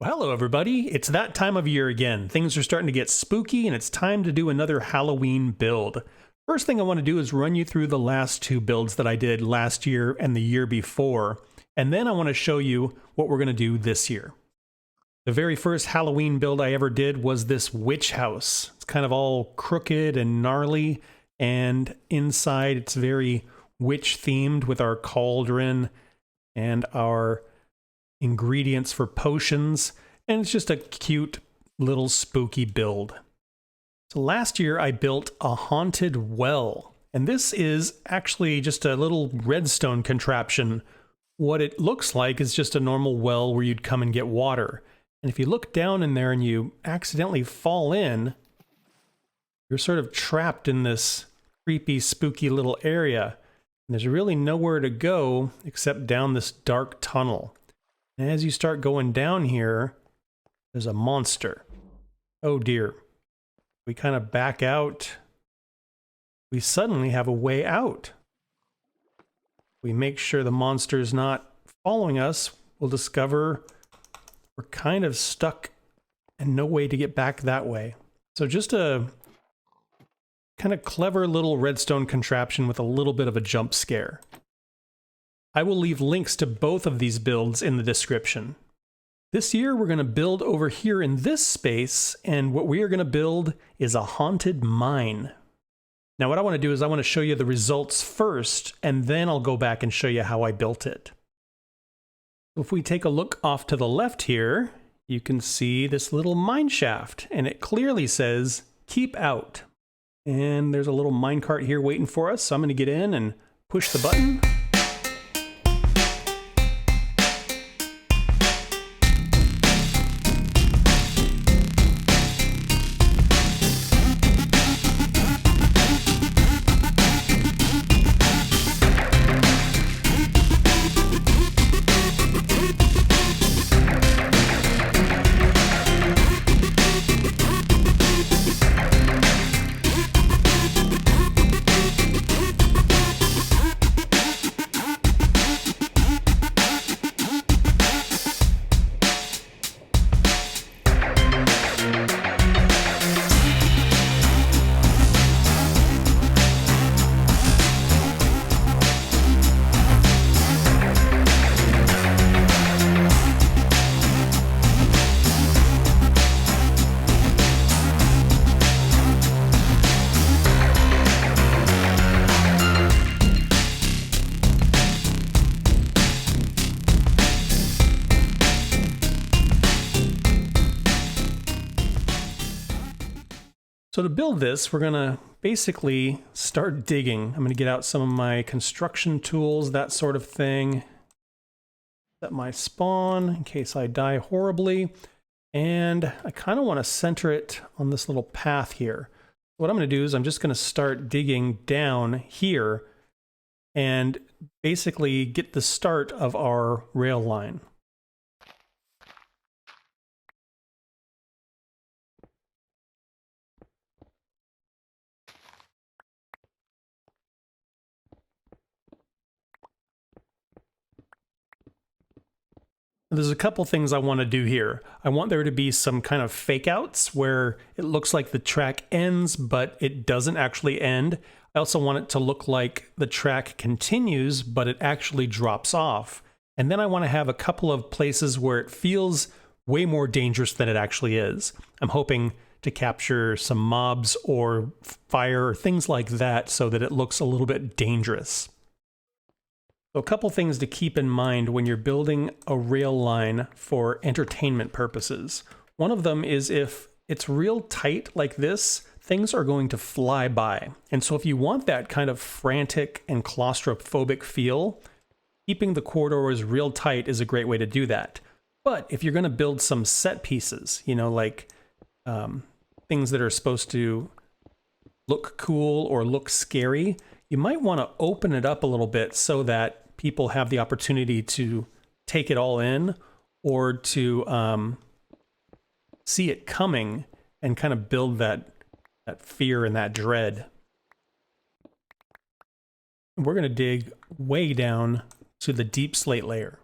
Well, hello everybody, it's that time of year again. Things are starting to get spooky and it's time to do another Halloween build. First thing I want to do is run you through the last two builds that I did last year and the year before, and then I want to show you what we're going to do this year. The very first Halloween build I ever did was this witch house. It's kind of all crooked and gnarly, and inside it's very witch themed with our cauldron and our ingredients for potions, and it's just a cute little spooky build. So last year I built a haunted well, and this is actually just a little redstone contraption. What it looks like is just a normal well where you'd come and get water. And if you look down in there and you accidentally fall in, you're sort of trapped in this creepy, spooky little area. And there's really nowhere to go except down this dark tunnel. And as you start going down here, there's a monster. Oh dear. We kind of back out. We suddenly have a way out. We make sure the monster's not following us. We'll discover we're kind of stuck and no way to get back that way. So just a kind of clever little redstone contraption with a little bit of a jump scare. I will leave links to both of these builds in the description. This year we're going to build over here in this space, and what we are going to build is a haunted mine. Now what I want to do is I want to show you the results first, and then I'll go back and show you how I built it. If we take a look off to the left here, you can see this little mine shaft, and it clearly says, "Keep out." And there's a little minecart here waiting for us, so I'm going to get in and push the button. So to build this, we're going to basically start digging. I'm going to get out some of my construction tools, that sort of thing. Set my spawn in case I die horribly. And I kind of want to center it on this little path here. What I'm going to do is I'm just going to start digging down here and basically get the start of our rail line. There's a couple things I want to do here. I want there to be some kind of fake outs where it looks like the track ends, but it doesn't actually end. I also want it to look like the track continues, but it actually drops off. And then I want to have a couple of places where it feels way more dangerous than it actually is. I'm hoping to capture some mobs or fire or things like that so that it looks a little bit dangerous. So a couple things to keep in mind when you're building a rail line for entertainment purposes. One of them is if it's real tight like this, things are going to fly by. And so if you want that kind of frantic and claustrophobic feel, keeping the corridors real tight is a great way to do that. But if you're going to build some set pieces, you know, like things that are supposed to look cool or look scary, you might want to open it up a little bit so that people have the opportunity to take it all in or to see it coming and kind of build that fear and that dread. We're going to dig way down to the deep slate layer.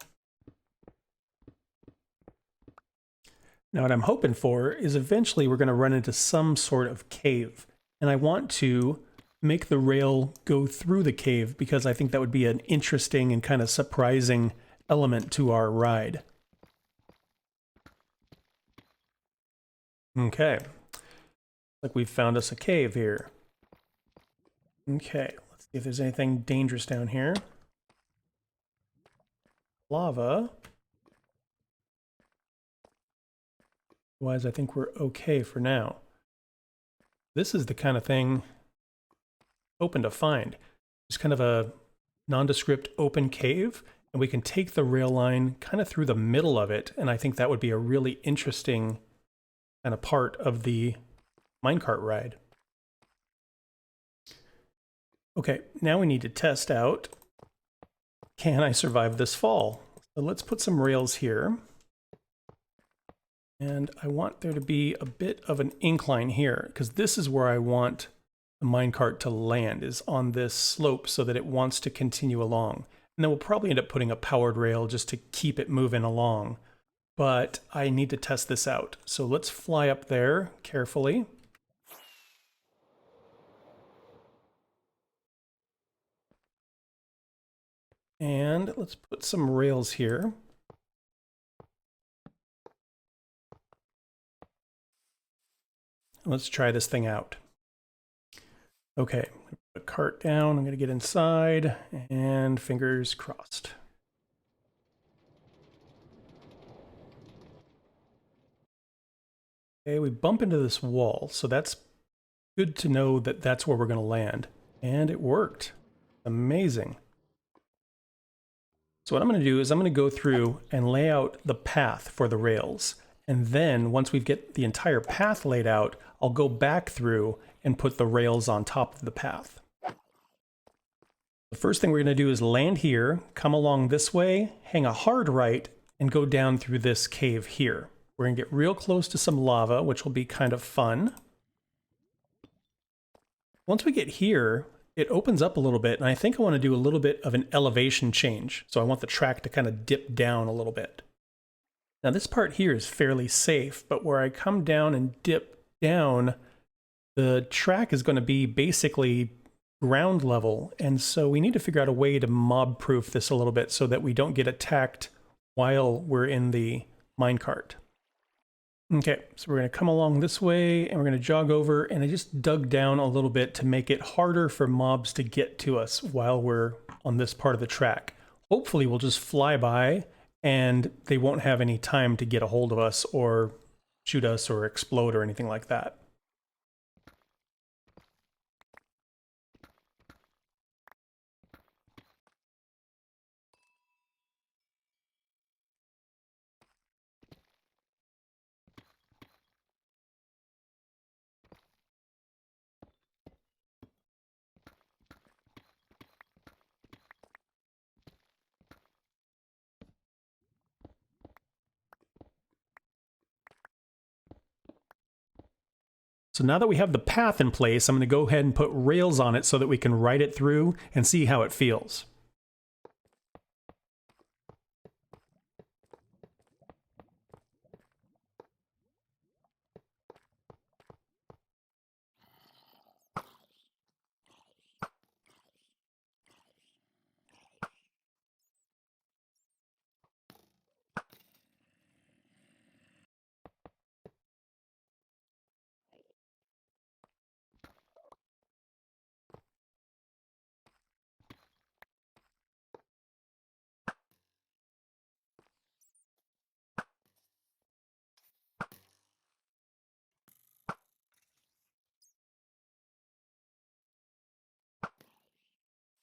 Now what I'm hoping for is eventually we're going to run into some sort of cave, and I want to make the rail go through the cave because I think that would be an interesting and kind of surprising element to our ride. Okay, like we've found us a cave here. Okay, let's see if there's anything dangerous down here. Lava. Otherwise, I think we're okay for now. This is the kind of thing open to find. It's kind of a nondescript open cave, and we can take the rail line kind of through the middle of it, and I think that would be a really interesting kind of part of the minecart ride. Okay, now we need to test out, can I survive this fall? So let's put some rails here. And I want there to be a bit of an incline here, because this is where I want the minecart to land, is on this slope so that it wants to continue along. And then we'll probably end up putting a powered rail just to keep it moving along. But I need to test this out. So let's fly up there carefully. And let's put some rails here. Let's try this thing out. Okay, put the cart down. I'm going to get inside and fingers crossed. Okay, we bump into this wall, so that's good to know that that's where we're going to land. And it worked. Amazing. So what I'm going to do is I'm going to go through and lay out the path for the rails. And then once we get the entire path laid out, I'll go back through and put the rails on top of the path. The first thing we're going to do is land here, come along this way, hang a hard right, and go down through this cave here. We're going to get real close to some lava, which will be kind of fun. Once we get here, it opens up a little bit, and I think I want to do a little bit of an elevation change. So I want the track to kind of dip down a little bit. Now this part here is fairly safe, but where I come down and dip down, the track is going to be basically ground level, and so we need to figure out a way to mob-proof this a little bit so that we don't get attacked while we're in the minecart. Okay, so we're going to come along this way, and we're going to jog over, and I just dug down a little bit to make it harder for mobs to get to us while we're on this part of the track. Hopefully we'll just fly by, and they won't have any time to get a hold of us or shoot us or explode or anything like that. So now that we have the path in place, I'm going to go ahead and put rails on it so that we can ride it through and see how it feels.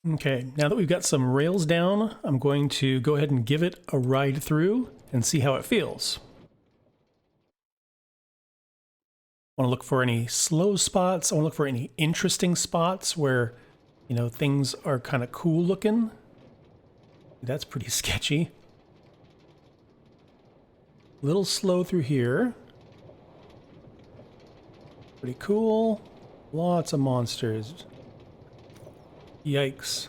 Okay, now that we've got some rails down, I'm going to go ahead and give it a ride through and see how it feels. I want to look for any slow spots. I want to look for any interesting spots where, you know, things are kind of cool looking. That's pretty sketchy. A little slow through here. Pretty cool. Lots of monsters. Yikes.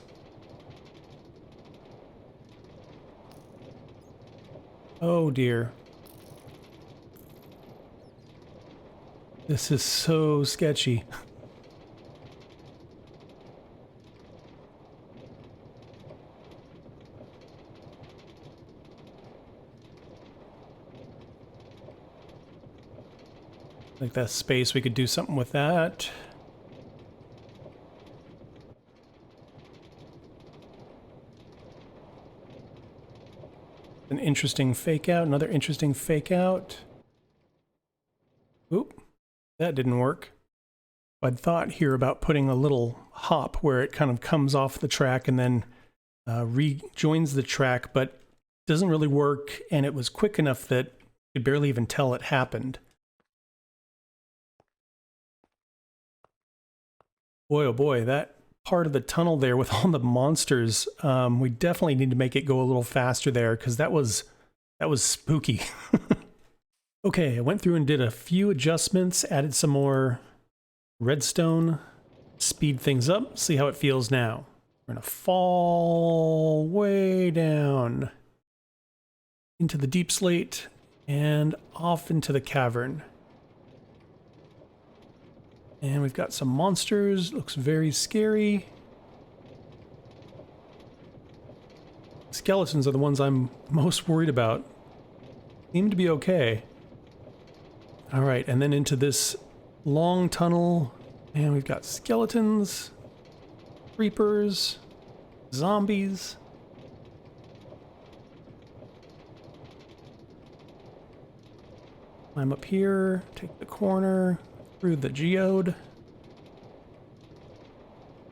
Oh dear. This is so sketchy. Like that space, we could do something with that. An interesting fake out, another interesting fake out. Oop, that didn't work. I'd thought here about putting a little hop where it kind of comes off the track and then rejoins the track, but doesn't really work, and it was quick enough that you could barely even tell it happened. Boy, oh boy, that part of the tunnel there with all the monsters, we definitely need to make it go a little faster there, because that was spooky. Okay, I went through and did a few adjustments, added some more redstone, speed things up, see how it feels now. We're gonna fall way down into the deep slate and off into the cavern. And we've got some monsters, looks very scary. Skeletons are the ones I'm most worried about. Seem to be okay. All right, and then into this long tunnel, and we've got skeletons, creepers, zombies. Climb up here, take the corner, through the geode,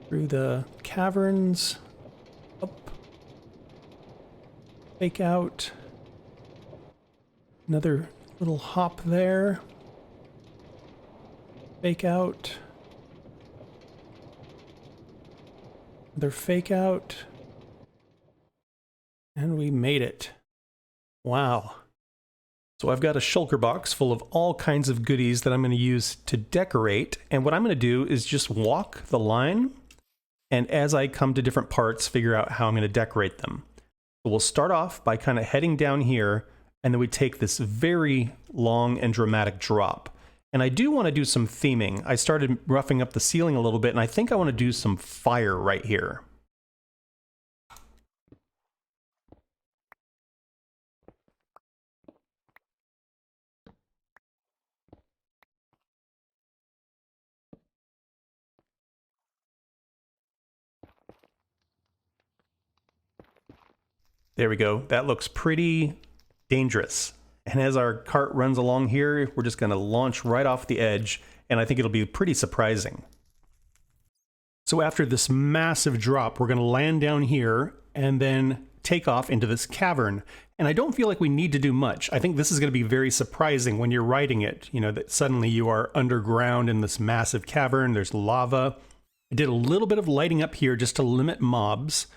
through the caverns, up, fake out, another little hop there, fake out, another fake out, and we made it. Wow. So I've got a shulker box full of all kinds of goodies that I'm going to use to decorate, and what I'm going to do is just walk the line, and as I come to different parts, figure out how I'm going to decorate them. So we'll start off by kind of heading down here, and then we take this very long and dramatic drop. And I do want to do some theming. I started roughing up the ceiling a little bit, and I think I want to do some fire right here. There we go. That looks pretty dangerous. And as our cart runs along here, we're just going to launch right off the edge, and I think it'll be pretty surprising. So after this massive drop, we're going to land down here and then take off into this cavern. And I don't feel like we need to do much. I think this is going to be very surprising when you're riding it, you know, that suddenly you are underground in this massive cavern. There's lava. I did a little bit of lighting up here just to limit mobs.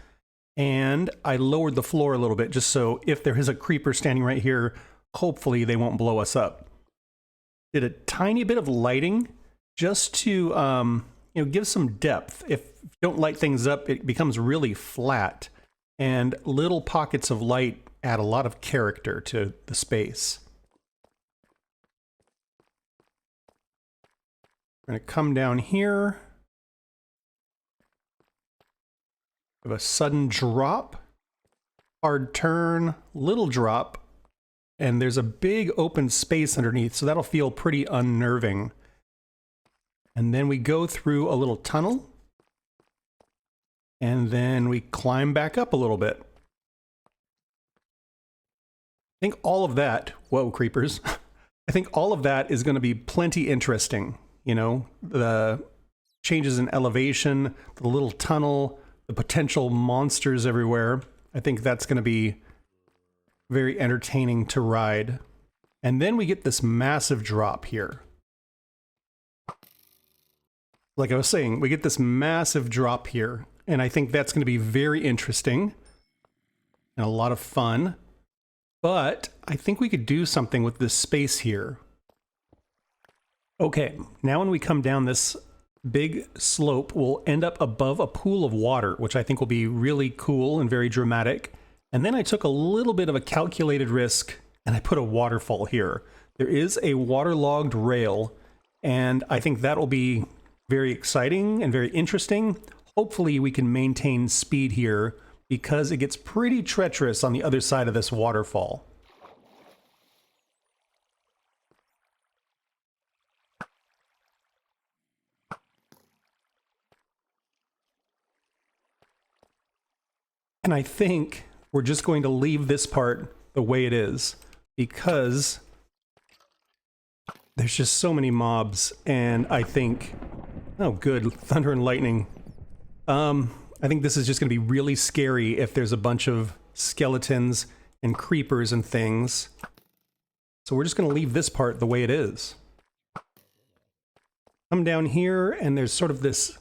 And I lowered the floor a little bit just so if there is a creeper standing right here, hopefully they won't blow us up. Did a tiny bit of lighting just to you know, give some depth. If you don't light things up, it becomes really flat, and little pockets of light add a lot of character to the space. We're going to come down here. We have a sudden drop, hard turn, little drop, and there's a big open space underneath, so that'll feel pretty unnerving. And then we go through a little tunnel, and then we climb back up a little bit. I think all of that, whoa, creepers. I think all of that is going to be plenty interesting. You know, the changes in elevation, the little tunnel, the potential monsters everywhere. I think that's going to be very entertaining to ride. And then we get this massive drop here. Like I was saying, we get this massive drop here, and I think that's going to be very interesting and a lot of fun. But I think we could do something with this space here. Okay, now when we come down this big slope, we'll end up above a pool of water, which I think will be really cool and very dramatic. And then I took a little bit of a calculated risk, and I put a waterfall here. There is a waterlogged rail, and I think that'll be very exciting and very interesting. Hopefully we can maintain speed here because it gets pretty treacherous on the other side of this waterfall. And I think we're just going to leave this part the way it is because there's just so many mobs, and I think, oh good, thunder and lightning. I think this is just going to be really scary if there's a bunch of skeletons and creepers and things. So we're just going to leave this part the way it is. Come down here, and there's sort of this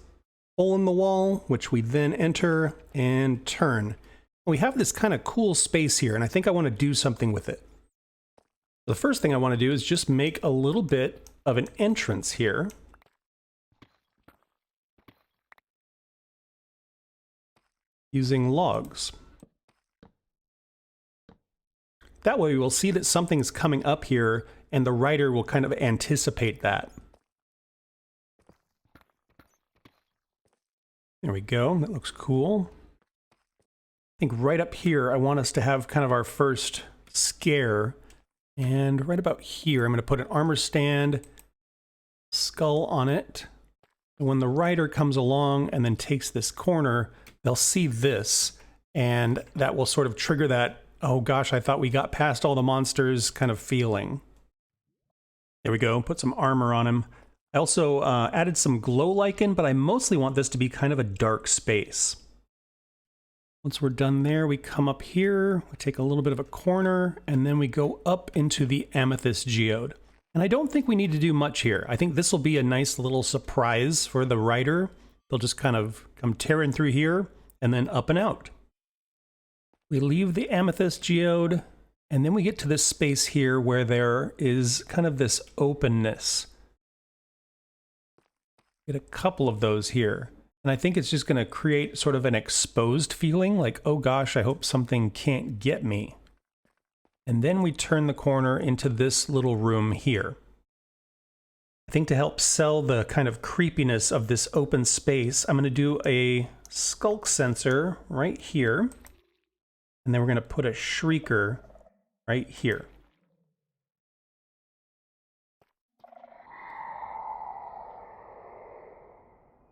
hole in the wall, which we then enter and turn. We have this kind of cool space here, and I think I want to do something with it. The first thing I want to do is just make a little bit of an entrance here. Using logs. That way we'll see that something's coming up here, and the writer will kind of anticipate that. There we go, that looks cool. I think right up here I want us to have kind of our first scare. And right about here I'm going to put an armor stand, skull on it. And when the writer comes along and then takes this corner, they'll see this, and that will sort of trigger that, oh gosh, I thought we got past all the monsters kind of feeling. There we go, put some armor on him. I also added some glow lichen, but I mostly want this to be kind of a dark space. Once we're done there, we come up here, we take a little bit of a corner, and then we go up into the amethyst geode. And I don't think we need to do much here. I think this will be a nice little surprise for the writer. They'll just kind of come tearing through here and then up and out. We leave the amethyst geode, and then we get to this space here where there is kind of this openness. Get a couple of those here. And I think it's just going to create sort of an exposed feeling, like, oh gosh, I hope something can't get me. And then we turn the corner into this little room here. I think to help sell the kind of creepiness of this open space, I'm going to do a skulk sensor right here. And then we're going to put a shrieker right here.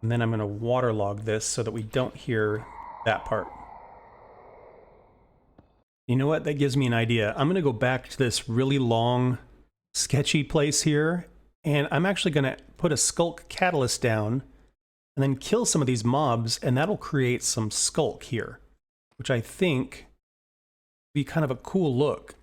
And then I'm going to waterlog this so that we don't hear that part. You know what? That gives me an idea. I'm going to go back to this really long, sketchy place here, and I'm actually going to put a skulk catalyst down and then kill some of these mobs, and that'll create some skulk here, which I think would be kind of a cool look.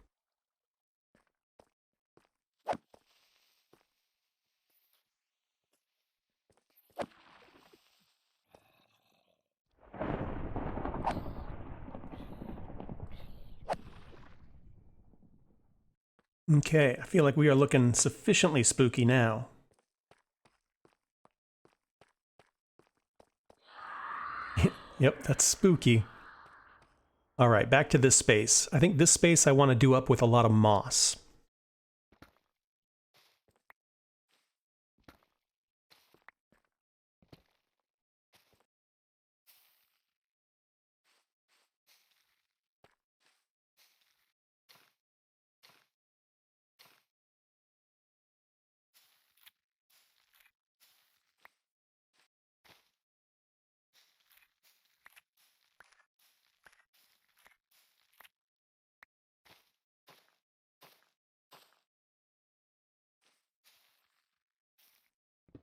Okay, I feel like we are looking sufficiently spooky now. Yep, that's spooky. All right, back to this space. I think this space I want to do up with a lot of moss.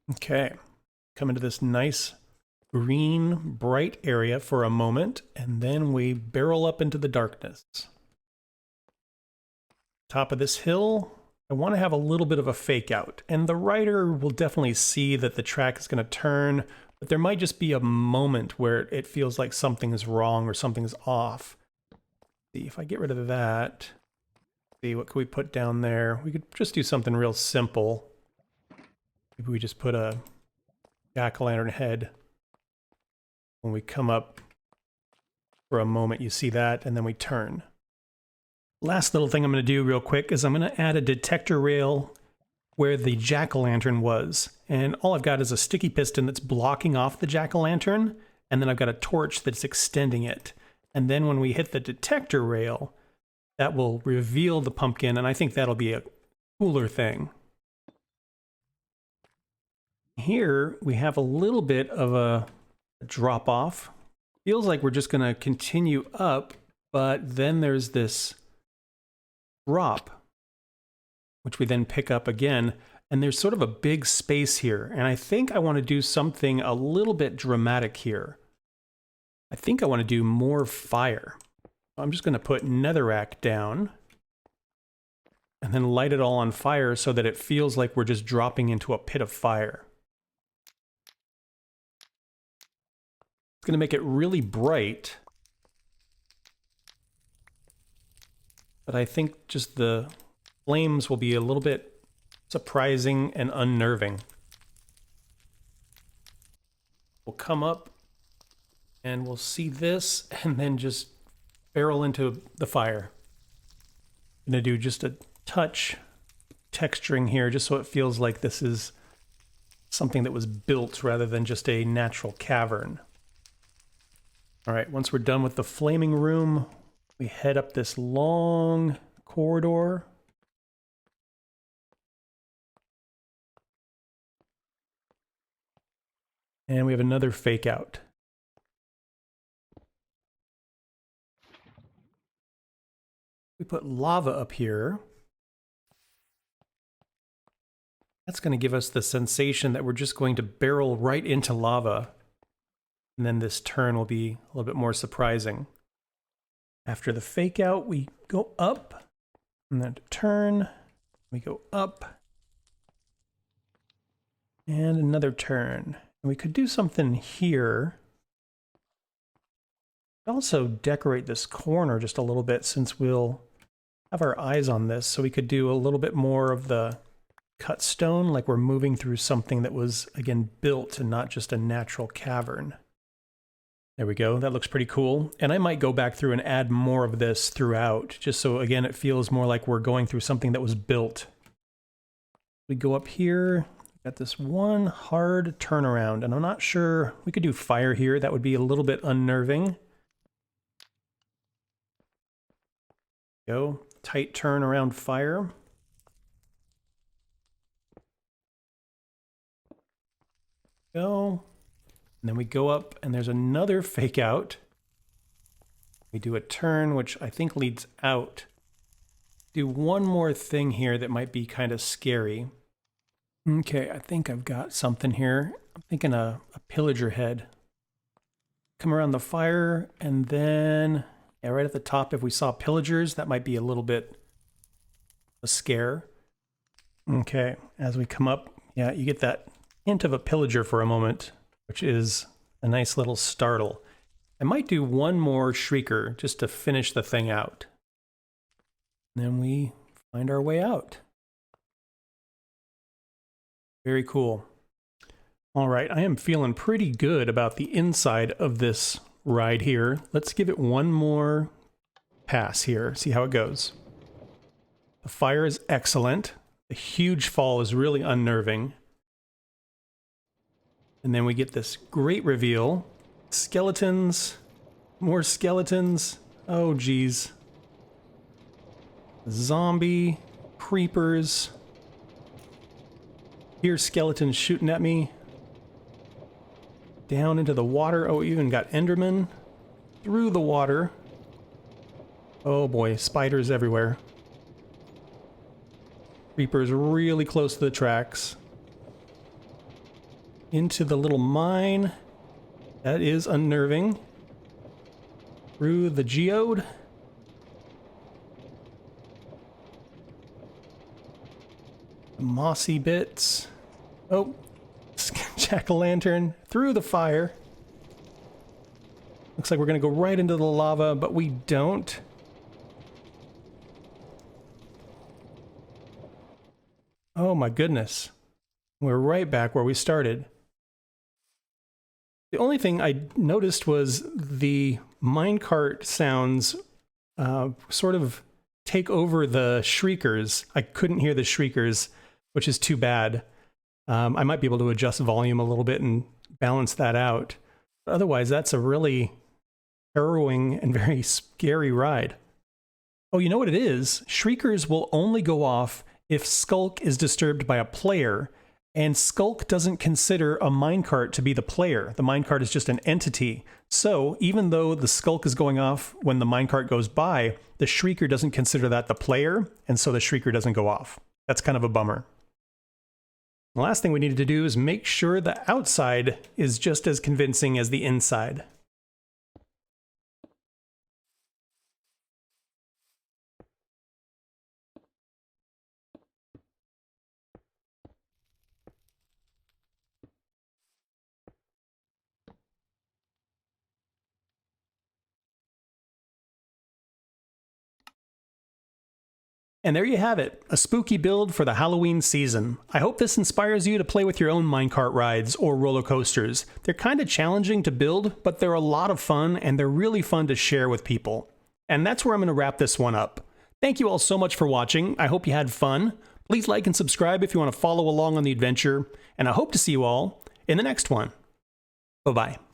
Okay, come into this nice green, bright area for a moment, and then we barrel up into the darkness. Top of this hill, I want to have a little bit of a fake out, and the writer will definitely see that the track is going to turn, but there might just be a moment where it feels like something is wrong or something's off. See, if I get rid of that, see, what can we put down there? We could just do something real simple. Maybe we just put a jack-o'-lantern head. When we come up for a moment, you see that, and then we turn. Last little thing I'm going to do real quick is I'm going to add a detector rail where the jack-o'-lantern was. And all I've got is a sticky piston that's blocking off the jack-o'-lantern, and then I've got a torch that's extending it. And then when we hit the detector rail, that will reveal the pumpkin, and I think that'll be a cooler thing. Here we have a little bit of a drop off. Feels like we're just going to continue up, but then there's this drop, which we then pick up again. And there's sort of a big space here. And I think I want to do something a little bit dramatic here. I think I want to do more fire. I'm just going to put netherrack down and then light it all on fire so that it feels like we're just dropping into a pit of fire. It's going to make it really bright. But I think just the flames will be a little bit surprising and unnerving. We'll come up and we'll see this and then just barrel into the fire. I'm going to do just a touch texturing here just so it feels like this is something that was built rather than just a natural cavern. All right, once we're done with the flaming room, we head up this long corridor. And we have another fake out. We put lava up here. That's going to give us the sensation that we're just going to barrel right into lava. And then this turn will be a little bit more surprising. After the fake out, we go up. And then turn. We go up. And another turn. And we could do something here. Also decorate this corner just a little bit since we'll have our eyes on this. So we could do a little bit more of the cut stone, like we're moving through something that was, again, built and not just a natural cavern. There we go. That looks pretty cool. And I might go back through and add more of this throughout, just so, again, it feels more like we're going through something that was built. We go up here. Got this one hard turnaround, and I'm not sure. We could do fire here. That would be a little bit unnerving. Go. Tight turn around fire. Go. And then we go up, and there's another fake out. We do a turn, which I think leads out. Do one more thing here that might be kind of scary. Okay, I think I've got something here. I'm thinking a pillager head. Come around the fire, and then right at the top, if we saw pillagers, that might be a little bit a scare. Okay, as we come up, yeah, you get that hint of a pillager for a moment, which is a nice little startle. I might do one more shrieker just to finish the thing out. And then we find our way out. Very cool. All right, I am feeling pretty good about the inside of this ride here. Let's give it one more pass here, see how it goes. The fire is excellent. The huge fall is really unnerving. And then we get this great reveal. Skeletons, more skeletons. Oh, geez. Zombie, creepers. Here's skeletons shooting at me. Down into the water. Oh, even got Enderman. Through the water. Oh boy, spiders everywhere. Creepers really close to the tracks. Into the little mine. That is unnerving. Through the geode. Mossy bits. Oh, jack-o'-lantern through the fire. Looks like we're going to go right into the lava, but we don't. Oh my goodness. We're right back where we started. The only thing I noticed was the minecart sounds sort of take over the shriekers. I couldn't hear the shriekers, which is too bad. I might be able to adjust volume a little bit and balance that out. But otherwise, that's a really harrowing and very scary ride. Oh, you know what it is? Shriekers will only go off if Skulk is disturbed by a player, and Skulk doesn't consider a minecart to be the player. The minecart is just an entity. So even though the Skulk is going off when the minecart goes by, the Shrieker doesn't consider that the player, and so the Shrieker doesn't go off. That's kind of a bummer. The last thing we needed to do is make sure the outside is just as convincing as the inside. And there you have it, a spooky build for the Halloween season. I hope this inspires you to play with your own minecart rides or roller coasters. They're kind of challenging to build, but they're a lot of fun, and they're really fun to share with people. And that's where I'm going to wrap this one up. Thank you all so much for watching. I hope you had fun. Please like and subscribe if you want to follow along on the adventure, and I hope to see you all in the next one. Bye-bye.